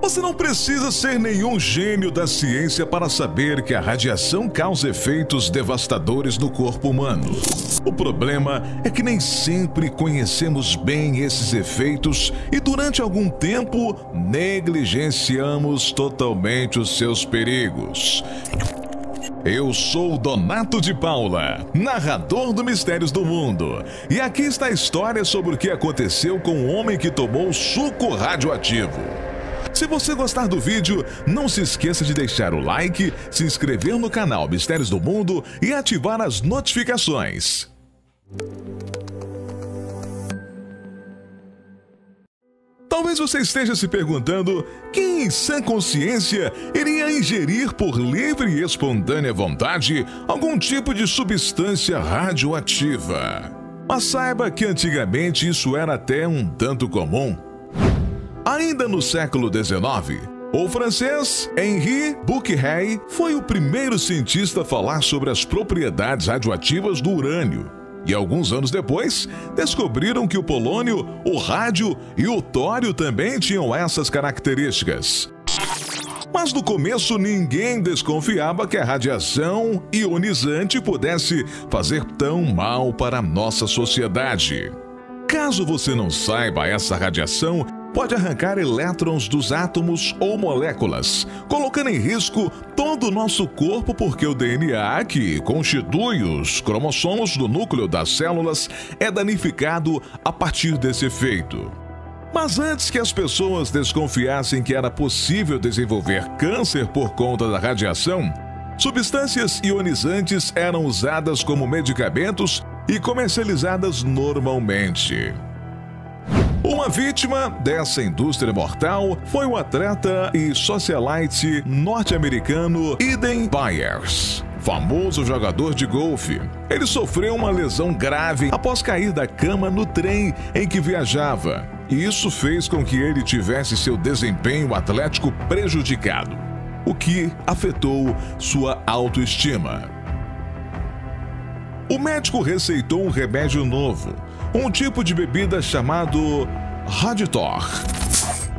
Você não precisa ser nenhum gênio da ciência para saber que a radiação causa efeitos devastadores no corpo humano. O problema é que nem sempre conhecemos bem esses efeitos e durante algum tempo negligenciamos totalmente os seus perigos. Eu sou Donato de Paula, narrador do Mistérios do Mundo, e aqui está a história sobre o que aconteceu com um homem que tomou suco radioativo. Se você gostar do vídeo, não se esqueça de deixar o like, se inscrever no canal Mistérios do Mundo e ativar as notificações. Talvez você esteja se perguntando quem em sã consciência iria ingerir por livre e espontânea vontade algum tipo de substância radioativa. Mas saiba que antigamente isso era até um tanto comum. Ainda no século XIX, o francês Henri Becquerel foi o primeiro cientista a falar sobre as propriedades radioativas do urânio. E alguns anos depois, descobriram que o polônio, o rádio e o tório também tinham essas características. Mas no começo ninguém desconfiava que a radiação ionizante pudesse fazer tão mal para a nossa sociedade. Caso você não saiba, essa radiação pode arrancar elétrons dos átomos ou moléculas, colocando em risco todo o nosso corpo porque o DNA, que constitui os cromossomos do núcleo das células, é danificado a partir desse efeito. Mas antes que as pessoas desconfiassem que era possível desenvolver câncer por conta da radiação, substâncias ionizantes eram usadas como medicamentos e comercializadas normalmente. Uma vítima dessa indústria mortal foi o atleta e socialite norte-americano Eden Byers, famoso jogador de golfe. Ele sofreu uma lesão grave após cair da cama no trem em que viajava, e isso fez com que ele tivesse seu desempenho atlético prejudicado, o que afetou sua autoestima. O médico receitou um remédio novo, um tipo de bebida chamado Raditor.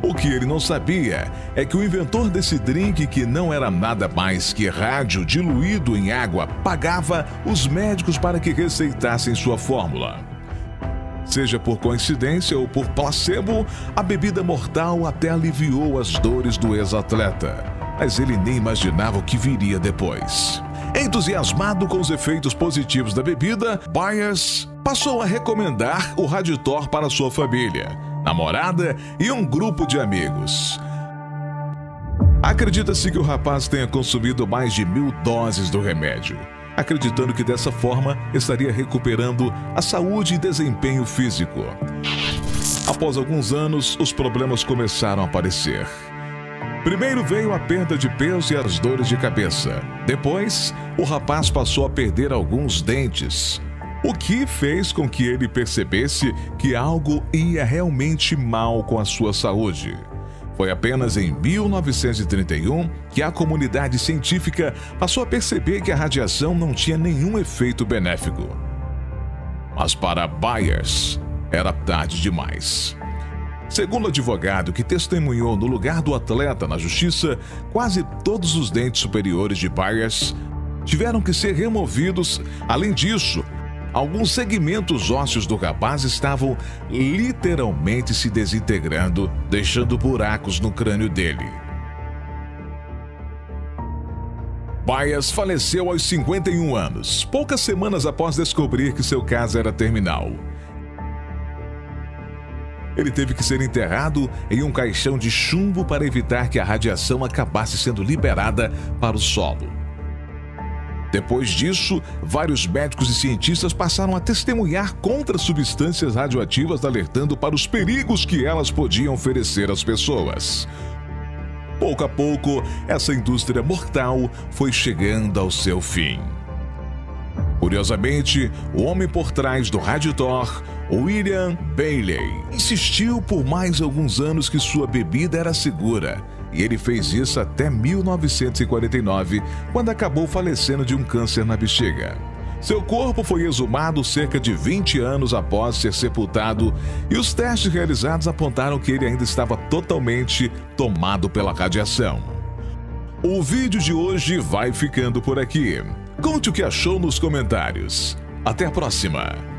O que ele não sabia é que o inventor desse drink, que não era nada mais que rádio diluído em água, pagava os médicos para que receitassem sua fórmula. Seja por coincidência ou por placebo, a bebida mortal até aliviou as dores do ex-atleta, mas ele nem imaginava o que viria depois. Entusiasmado com os efeitos positivos da bebida, Byers passou a recomendar o Raditor para sua família, namorada e um grupo de amigos. Acredita-se que o rapaz tenha consumido mais de 1000 doses do remédio, acreditando que dessa forma estaria recuperando a saúde e desempenho físico. Após alguns anos, os problemas começaram a aparecer. Primeiro veio a perda de peso e as dores de cabeça. Depois, o rapaz passou a perder alguns dentes, o que fez com que ele percebesse que algo ia realmente mal com a sua saúde. Foi apenas em 1931 que a comunidade científica passou a perceber que a radiação não tinha nenhum efeito benéfico. Mas para Byers, era tarde demais. Segundo o advogado que testemunhou no lugar do atleta na justiça, quase todos os dentes superiores de Byers tiveram que ser removidos. Além disso, alguns segmentos ósseos do rapaz estavam literalmente se desintegrando, deixando buracos no crânio dele. Byers faleceu aos 51 anos, poucas semanas após descobrir que seu caso era terminal. Ele teve que ser enterrado em um caixão de chumbo para evitar que a radiação acabasse sendo liberada para o solo. Depois disso, vários médicos e cientistas passaram a testemunhar contra substâncias radioativas, alertando para os perigos que elas podiam oferecer às pessoas. Pouco a pouco, essa indústria mortal foi chegando ao seu fim. Curiosamente, o homem por trás do Raditor, William Bailey, insistiu por mais alguns anos que sua bebida era segura, e ele fez isso até 1949, quando acabou falecendo de um câncer na bexiga. Seu corpo foi exumado cerca de 20 anos após ser sepultado e os testes realizados apontaram que ele ainda estava totalmente tomado pela radiação. O vídeo de hoje vai ficando por aqui. Conte o que achou nos comentários. Até a próxima!